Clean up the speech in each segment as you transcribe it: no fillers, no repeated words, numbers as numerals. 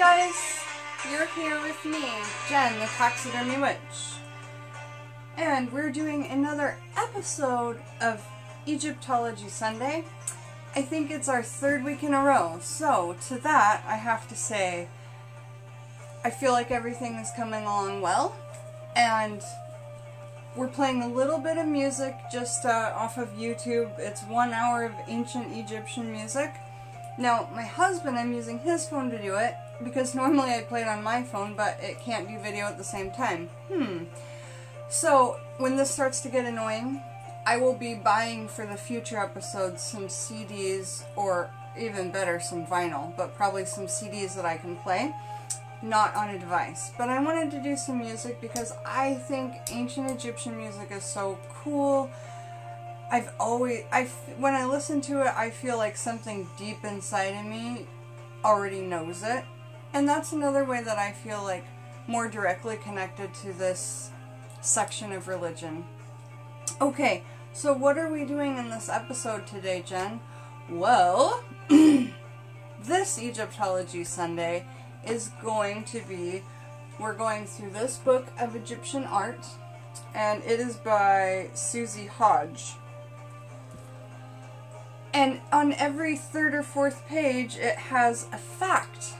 guys, you're here with me, Jen, the Taxidermy Witch, and we're doing another episode of Egyptology Sunday. I think it's our third week in a row, so to that I have to say I feel like everything is coming along well, and we're playing a little bit of music just off of YouTube. It's 1 hour of ancient Egyptian music. Now, my husband, I'm using his phone to do it, because normally I play it on my phone, but it can't do video at the same time. So, when this starts to get annoying, I will be buying for the future episodes some CDs, or even better, some vinyl, but probably some CDs that I can play, not on a device. But I wanted to do some music because I think ancient Egyptian music is so cool. When I listen to it, I feel like something deep inside of me already knows it. And that's another way that I feel like more directly connected to this section of religion. Okay, so what are we doing in this episode today, Jen? Well, this Egyptology Sunday is going to be, we're going through this book of Egyptian art, and it is by Susie Hodge. And on every third or fourth page, it has a fact.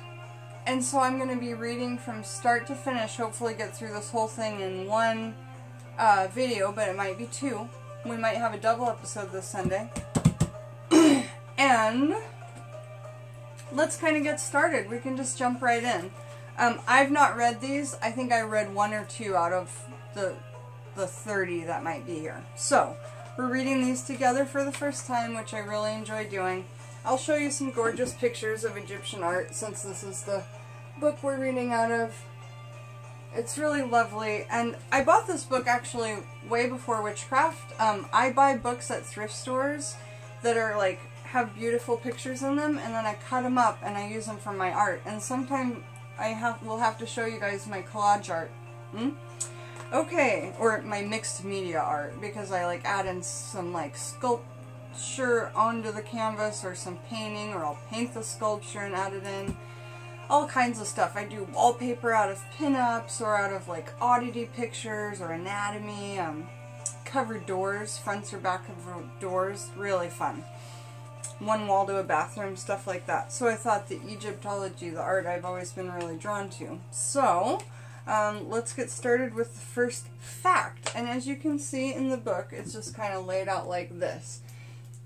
And so I'm going to be reading from start to finish, hopefully get through this whole thing in one video, but it might be two. We might have a double episode this Sunday. And let's kind of get started. We can just jump right in. I've not read these. I think I read one or two out of the 30 that might be here. So, we're reading these together for the first time, which I really enjoy doing. I'll show you some gorgeous pictures of Egyptian art, since this is the book we're reading out of. It's really lovely, and I bought this book actually way before witchcraft. I buy books at thrift stores that are like, have beautiful pictures in them, and then I cut them up and I use them for my art. And sometime will have to show you guys my collage art. Okay, or my mixed media art, because I like add in some like sculpture onto the canvas, or some painting, or I'll paint the sculpture and add it in. All kinds of stuff. I do wallpaper out of pinups, or out of like oddity pictures, or anatomy, covered doors, fronts or back of doors, really fun. One wall to a bathroom, stuff like that. So I thought the Egyptology, the art I've always been really drawn to. So, let's get started with the first fact. And as you can see in the book, it's just kind of laid out like this.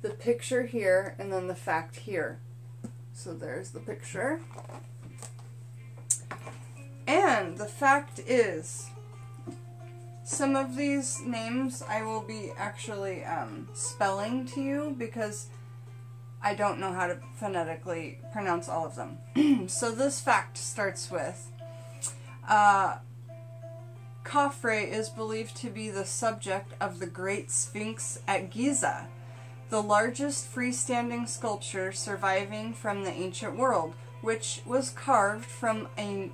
The picture here, and then the fact here. So there's the picture. And the fact is, some of these names I will be actually spelling to you, because I don't know how to phonetically pronounce all of them. So this fact starts with, Khafre is believed to be the subject of the Great Sphinx at Giza, the largest freestanding sculpture surviving from the ancient world, which was carved from a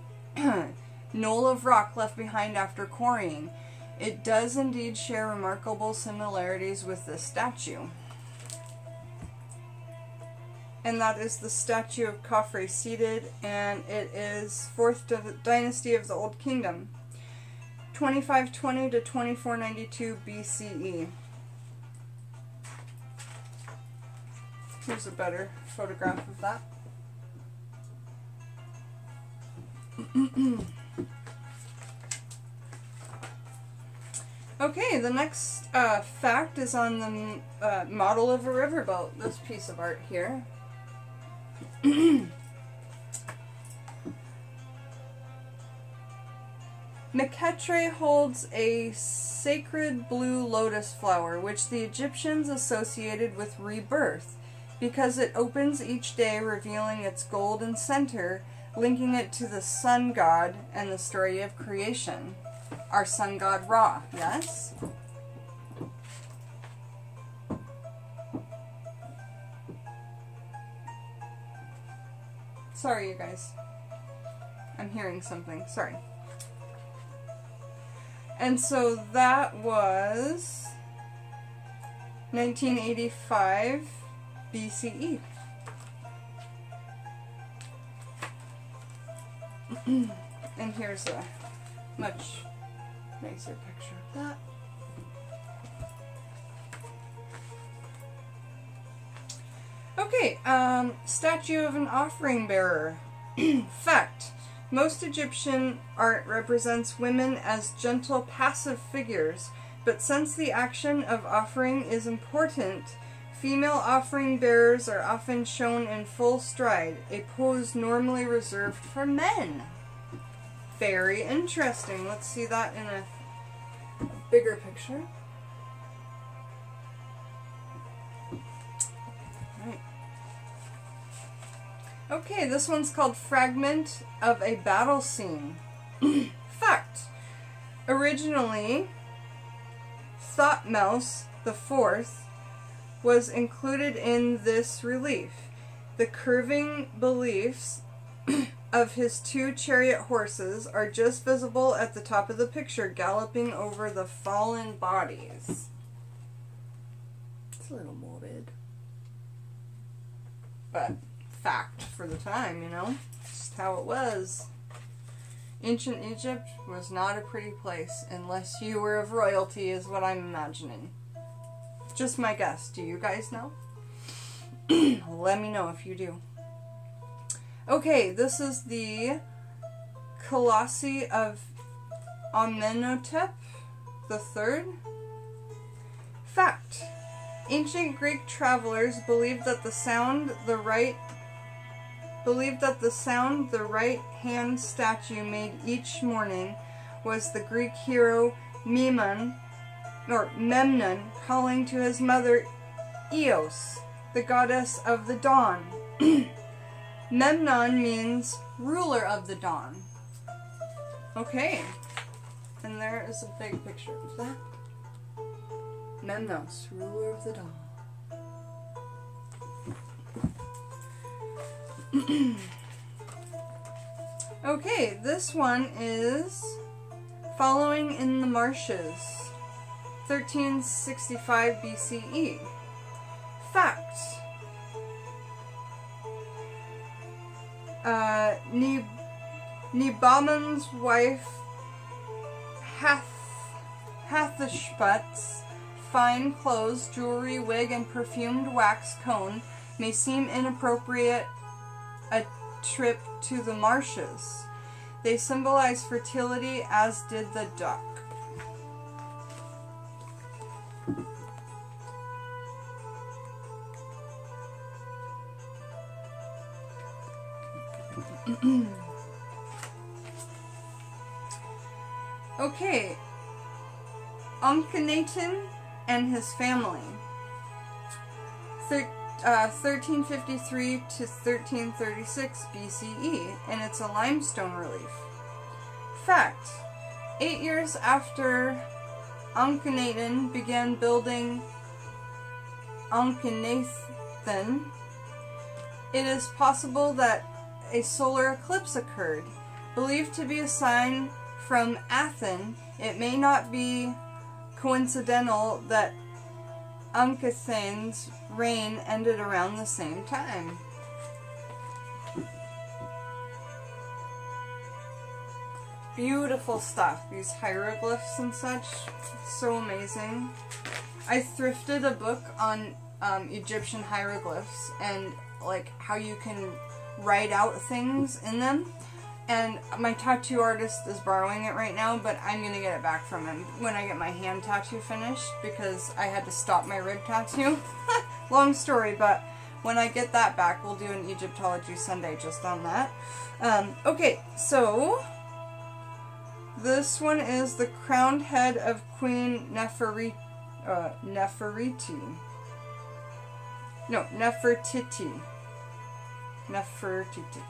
knoll of rock left behind after quarrying. It does indeed share remarkable similarities with this statue. And that is the statue of Khafre seated, and it is 4th dynasty of the Old Kingdom, 2520 to 2492 BCE. Here's a better photograph of that. Okay, the next fact is on the model of a riverboat, this piece of art here. Nefertiti holds a sacred blue lotus flower, which the Egyptians associated with rebirth, because it opens each day revealing its golden center, linking it to the sun god and the story of creation. Our sun god Ra, yes? Sorry, you guys. I'm hearing something. Sorry. And so that was 1985 BCE. And here's a much nicer picture of that. Okay, statue of an offering bearer. Fact. Most Egyptian art represents women as gentle, passive figures, but since the action of offering is important, female offering bearers are often shown in full stride, a pose normally reserved for men. Very interesting. Let's see that in a bigger picture. Right. Okay, this one's called Fragment of a Battle Scene. Fact. Originally, Thutmose IV was included in this relief. The curving reliefs of his two chariot horses are just visible at the top of the picture, galloping over the fallen bodies. It's a little morbid. But fact for the time, you know? Just how it was. Ancient Egypt was not a pretty place unless you were of royalty, is what I'm imagining. Just my guess. Do you guys know? Let me know if you do. Okay, this is the Colossi of Amenhotep III. Fact. Ancient Greek travelers believed that the sound the right hand statue made each morning was the Greek hero Memnon calling to his mother Eos, the goddess of the dawn. Memnon means ruler of the dawn. Okay, and there is a big picture of that. Memnos, ruler of the dawn. Okay, this one is Following in the Marshes, 1365 BCE. Fact. Nebamon's wife Hatshepsut's fine clothes, jewelry, wig, and perfumed wax cone may seem inappropriate a trip to the marshes. They symbolize fertility, as did the duck. Okay, Akhenaten and his family, 1353 to 1336 BCE, and it's a limestone relief. Fact. 8 years after Akhenaten began building Akhenaten, it is possible that a solar eclipse occurred. Believed to be a sign from Athens, it may not be coincidental that Akhenaten's reign ended around the same time. Beautiful stuff, these hieroglyphs and such, so amazing. I thrifted a book on Egyptian hieroglyphs and like how you can write out things in them, and my tattoo artist is borrowing it right now, but I'm gonna get it back from him when I get my hand tattoo finished because I had to stop my rib tattoo. Long story, but when I get that back we'll do an Egyptology Sunday just on that. Okay, so this one is the crowned head of Queen Nefertiti. Nefertiti.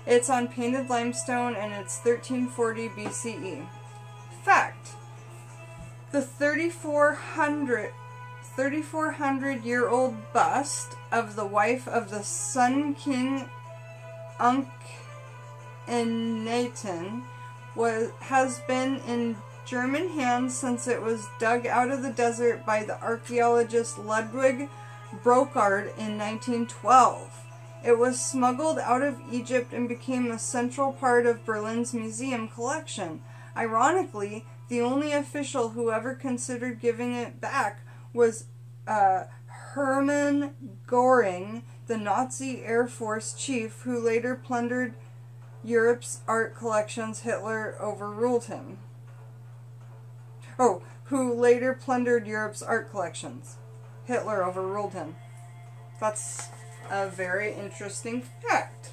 It's on painted limestone and it's 1340 BCE. Fact. The 3,400-year-old bust of the wife of the Sun King Akhenaten has been in German hands since it was dug out of the desert by the archaeologist Ludwig Brocard in 1912. It was smuggled out of Egypt and became a central part of Berlin's museum collection. Ironically, the only official who ever considered giving it back was Hermann Göring, the Nazi Air Force chief who later plundered Europe's art collections. Hitler overruled him. Oh, who later plundered Europe's art collections. Hitler overruled him. That's a very interesting fact.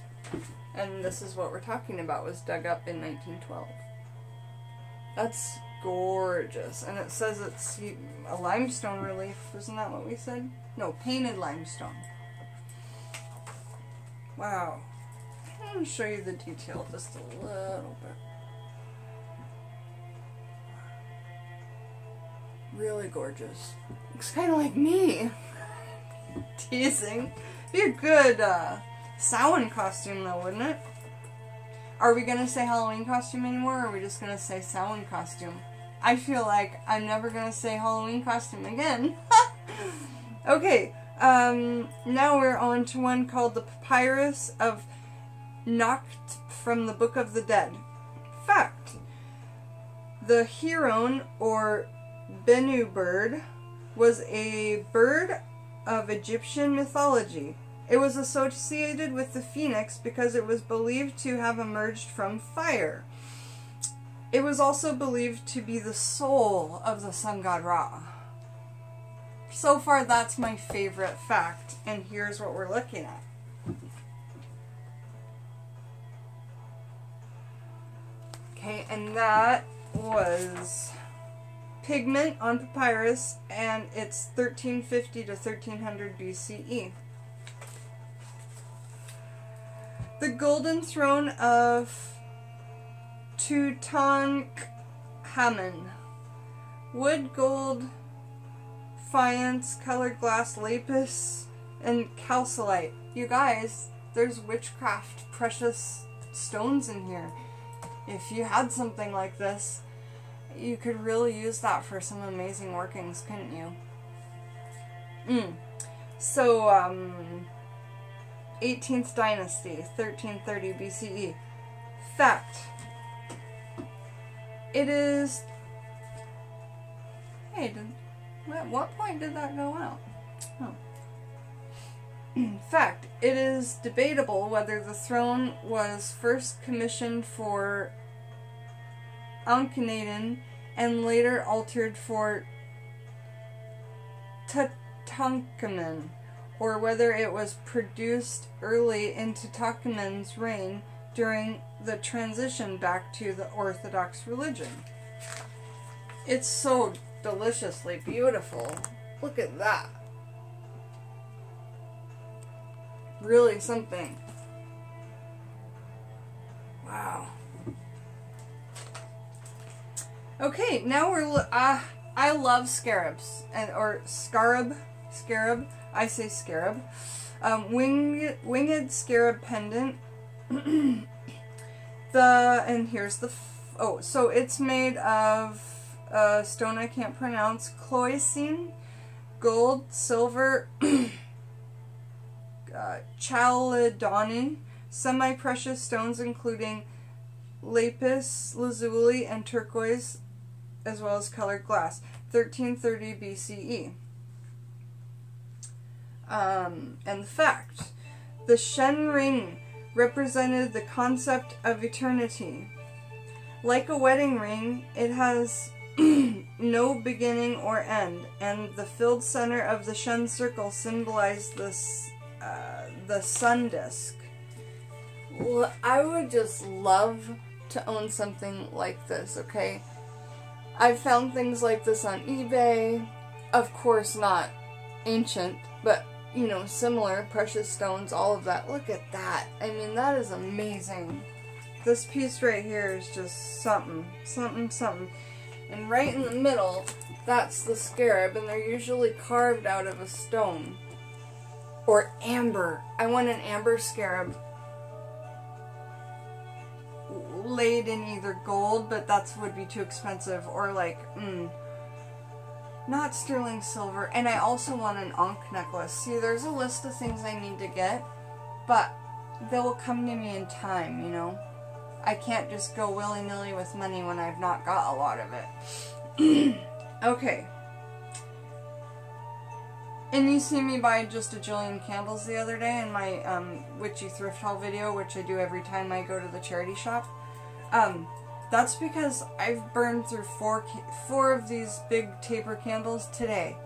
And this is what we're talking about, was dug up in 1912. That's gorgeous. And it says it's a limestone relief. Isn't that what we said? No, painted limestone. Wow. I'm going to show you the detail just a little bit. Really gorgeous. Looks kind of like me. Teasing. Be a good Samhain costume though, wouldn't it? Are we going to say Halloween costume anymore, or are we just going to say Samhain costume? I feel like I'm never going to say Halloween costume again. Okay, now we're on to one called the Papyrus of Nacht from the Book of the Dead. Fact: the heron, or Bennu bird, was a bird of Egyptian mythology. It was associated with the phoenix because it was believed to have emerged from fire. It was also believed to be the soul of the sun god Ra. So far, that's my favorite fact, and here's what we're looking at. Okay, and that was pigment on papyrus, and it's 1350 to 1300 BCE. The golden throne of Tutankhamun. Wood, gold, faience, colored glass, lapis, and calcite. You guys, there's witchcraft precious stones in here. If you had something like this, you could really use that for some amazing workings, couldn't you? So, 18th dynasty, 1330 BCE. Fact: it is... Hey, at what point did that go out? Oh. Fact: it is debatable whether the throne was first commissioned for Akhenaten and later altered for Tutankhamun, or whether it was produced early in Tutankhamun's reign during the transition back to the Orthodox religion. It's so deliciously beautiful. Look at that. Really something. Wow. Okay, now we're I love scarabs, or scarab. I say scarab. Winged scarab pendant. And here's the so it's made of stone I can't pronounce, cloisine, gold, silver, chalcedony, semi-precious stones including lapis lazuli and turquoise, as well as colored glass. 1330 BCE. And the fact: the Shen ring represented the concept of eternity. Like a wedding ring, it has no beginning or end, and the filled center of the Shen circle symbolized the sun disk. Well, I would just love to own something like this, okay? I've found things like this on eBay. Of course, not ancient, but, you know, similar, precious stones, all of that. Look at that. I mean, that is amazing. This piece right here is just something. And right in the middle, that's the scarab, and they're usually carved out of a stone. Or amber. I want an amber scarab laid in either gold, but that would be too expensive, or like, not sterling silver. And I also want an ankh necklace. See, there's a list of things I need to get, but they will come to me in time, you know. I can't just go willy-nilly with money when I've not got a lot of it. Okay. And you see me buy just a jillion candles the other day in my witchy thrift haul video, which I do every time I go to the charity shop. That's because I've burned through four of these big taper candles today.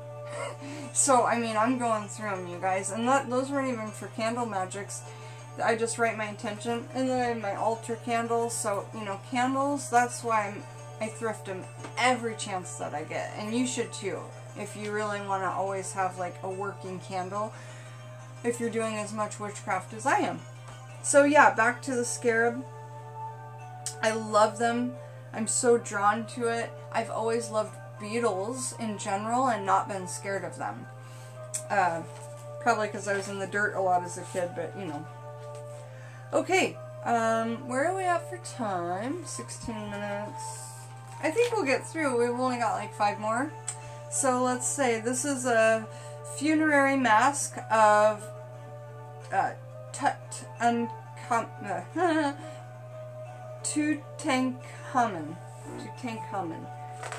So, I mean, I'm going through them, you guys. And those weren't even for candle magics. I just write my intention, and then I have my altar candles. So, you know, candles, that's why I thrift them every chance that I get. And you should too, if you really want to always have like a working candle, if you're doing as much witchcraft as I am. So yeah, back to the scarab. I love them. I'm so drawn to it. I've always loved beetles in general and not been scared of them. Probably because I was in the dirt a lot as a kid, but you know. Okay, where are we at for time? 16 minutes. I think we'll get through. We've only got like 5 more. So let's say this is a funerary mask of Tutankhamun.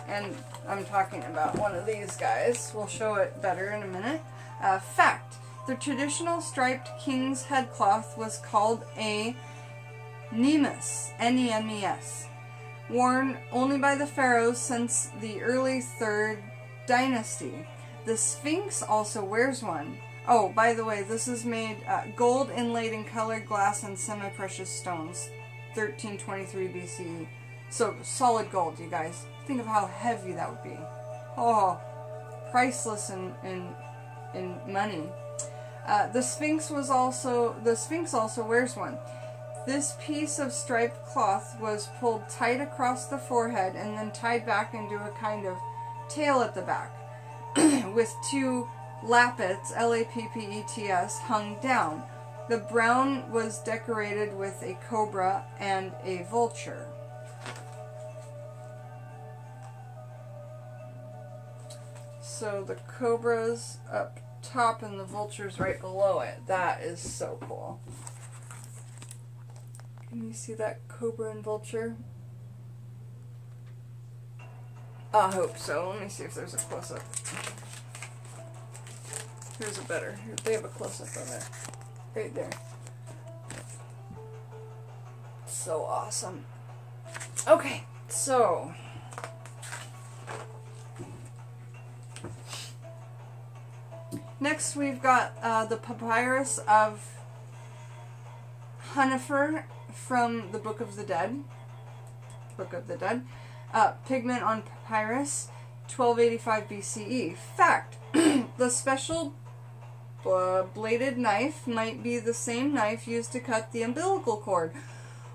And I'm talking about one of these guys. We'll show it better in a minute. Fact. The traditional striped king's headcloth was called a Nemeth, N-E-M-E-S, worn only by the pharaohs since the early 3rd dynasty. The Sphinx also wears one. Oh, by the way, this is made gold inlaid in colored glass and semi-precious stones, 1323 BCE. So, solid gold, you guys. Think of how heavy that would be. Oh, priceless in money. The Sphinx also wears one. This piece of striped cloth was pulled tight across the forehead and then tied back into a kind of tail at the back, with 2 lappets, L-A-P-P-E-T-S, hung down. The brown was decorated with a cobra and a vulture. So the cobra's up top and the vulture's right below it. That is so cool. Can you see that cobra and vulture? I hope so. Let me see if there's a close-up. Here's a better. They have a close-up of it. Right there. So awesome. Okay, so next we've got the Papyrus of Nefertiti from the Book of the Dead. Pigment on papyrus, 1285 BCE. Fact. The special bladed knife might be the same knife used to cut the umbilical cord,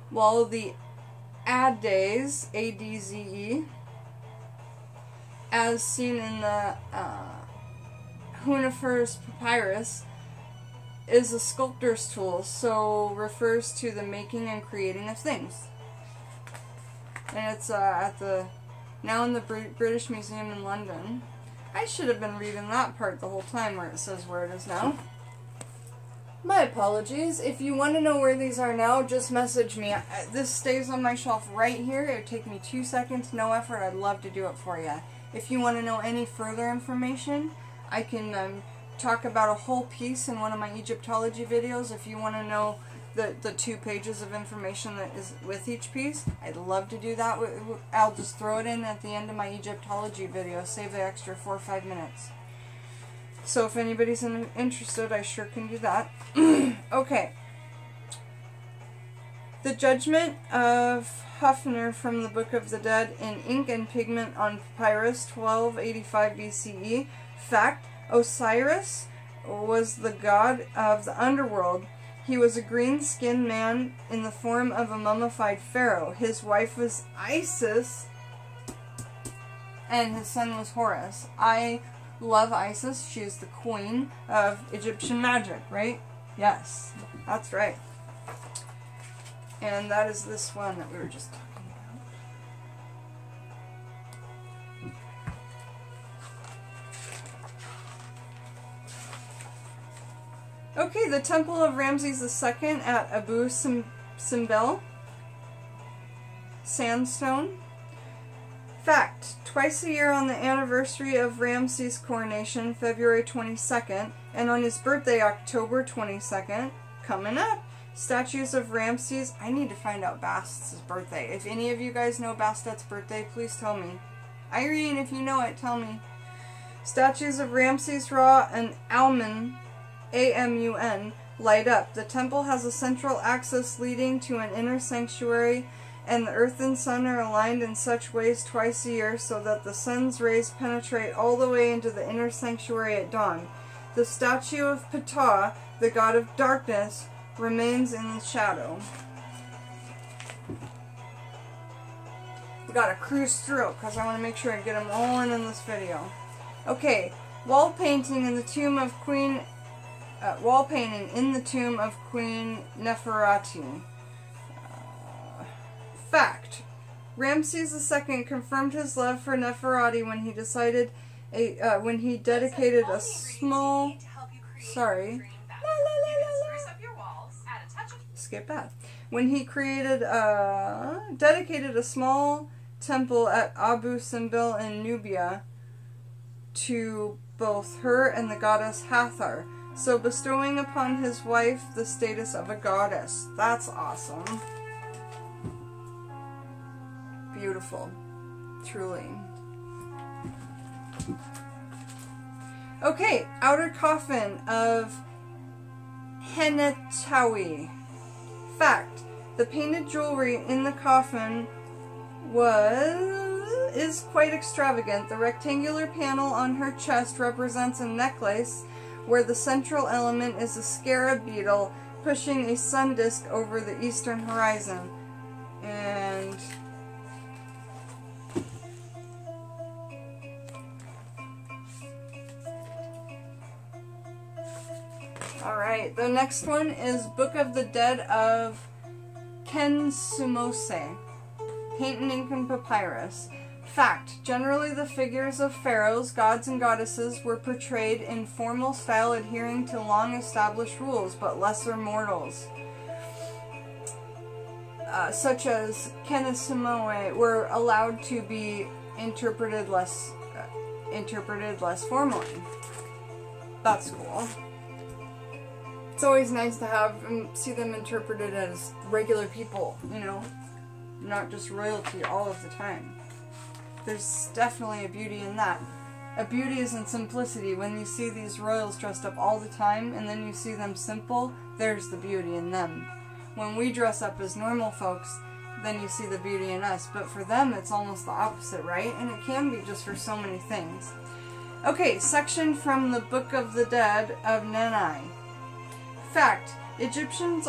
while the adze, A-D-Z-E, as seen in the Nefertiti's papyrus, is a sculptor's tool, so refers to the making and creating of things. And it's now in the British Museum in London. I should have been reading that part the whole time where it says where it is now. My apologies. If you want to know where these are now, just message me. This stays on my shelf right here. It would take me 2 seconds, no effort. I'd love to do it for you. If you want to know any further information, I can talk about a whole piece in one of my Egyptology videos. If you want to know the 2 pages of information that is with each piece, I'd love to do that. I'll just throw it in at the end of my Egyptology video, save the extra 4 or 5 minutes. So if anybody's interested, I sure can do that. Okay. The Judgment of Hufner from the Book of the Dead in ink and pigment on papyrus, 1285 BCE. Fact. Osiris was the god of the underworld. He was a green-skinned man in the form of a mummified pharaoh. His wife was Isis, and his son was Horus. I love Isis. She is the queen of Egyptian magic, right? Yes, that's right. And that is this one that we were just talking about. Okay, the Temple of Ramses II at Abu Simbel. Sandstone. Fact, twice a year on the anniversary of Ramses' coronation, February 22nd, and on his birthday, October 22nd, coming up, statues of Ramses. I need to find out Bastet's birthday. If any of you guys know Bastet's birthday, please tell me. Irene, if you know it, tell me. Statues of Ramses Ra and Amun, A-M-U-N, light up. The temple has a central axis leading to an inner sanctuary, and the earth and sun are aligned in such ways twice a year so that the sun's rays penetrate all the way into the inner sanctuary at dawn. The statue of Ptah, the god of darkness, remains in the shadow. We gotta cruise through because I want to make sure I get them all in this video. Okay, wall painting in the tomb of Queen Nefertiti. Fact: Ramses II confirmed his love for Nefertiti when he dedicated a small. Skip that. When he dedicated a small temple at Abu Simbel in Nubia to both her and the goddess Hathor, so bestowing upon his wife the status of a goddess. That's awesome. Beautiful. Truly. Okay, outer coffin of Henetawi. Fact: the painted jewelry in the coffin is quite extravagant. The rectangular panel on her chest represents a necklace where the central element is a scarab beetle pushing a sun disk over the eastern horizon. And alright, the next one is Book of the Dead of Kensumose, painted Incan papyrus. Fact: generally the figures of pharaohs, gods, and goddesses were portrayed in formal style adhering to long-established rules, but lesser mortals, such as Kensumose, were allowed to be interpreted less formally. That's cool. It's always nice to see them interpreted as regular people, you know, not just royalty all of the time. There's definitely a beauty in that. A beauty is in simplicity. When you see these royals dressed up all the time and then you see them simple, there's the beauty in them. When we dress up as normal folks, then you see the beauty in us. But for them, it's almost the opposite, right? And it can be just for so many things. Okay, section from the Book of the Dead of Nenai. Fact: Egyptian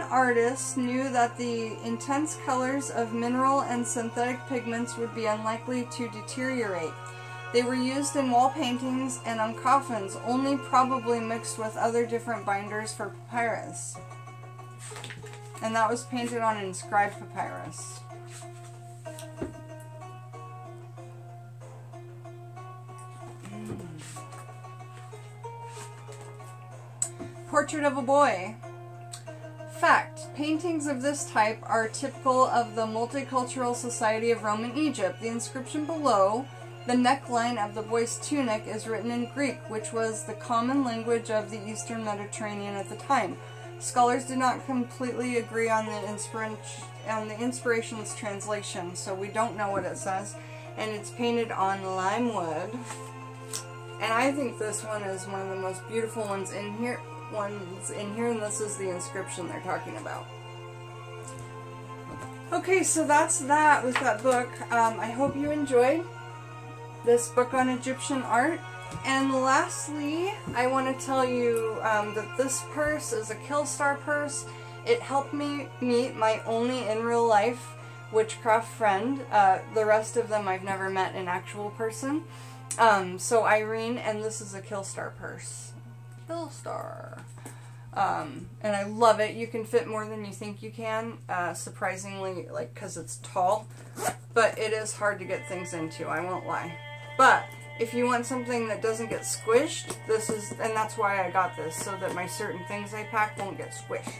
artists knew that the intense colors of mineral and synthetic pigments would be unlikely to deteriorate. They were used in wall paintings and on coffins, only probably mixed with other different binders for papyrus. And that was painted on inscribed papyrus. Portrait of a boy. Fact: paintings of this type are typical of the multicultural society of Roman Egypt. The inscription below the neckline of the boy's tunic is written in Greek, which was the common language of the Eastern Mediterranean at the time. Scholars do not completely agree on the inspiration's translation, so we don't know what it says, and it's painted on lime wood. And I think this one is one of the most beautiful ones in here. And this is the inscription they're talking about. Okay, so that's that with that book. I hope you enjoyed this book on Egyptian art. And lastly, I want to tell you that this purse is a Killstar purse. It helped me meet my only in real life witchcraft friend. The rest of them I've never met in actual person. So Irene, and this is a Killstar purse. Killstar. And I love it. You can fit more than you think you can, surprisingly, like, because it's tall. But it is hard to get things into, I won't lie. But if you want something that doesn't get squished, and that's why I got this, so that my certain things I pack won't get squished.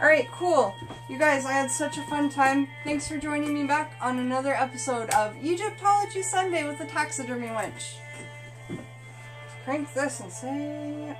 Alright, cool. You guys, I had such a fun time. Thanks for joining me back on another episode of Egyptology Sunday with the Taxidermy Wench. Let's crank this and say...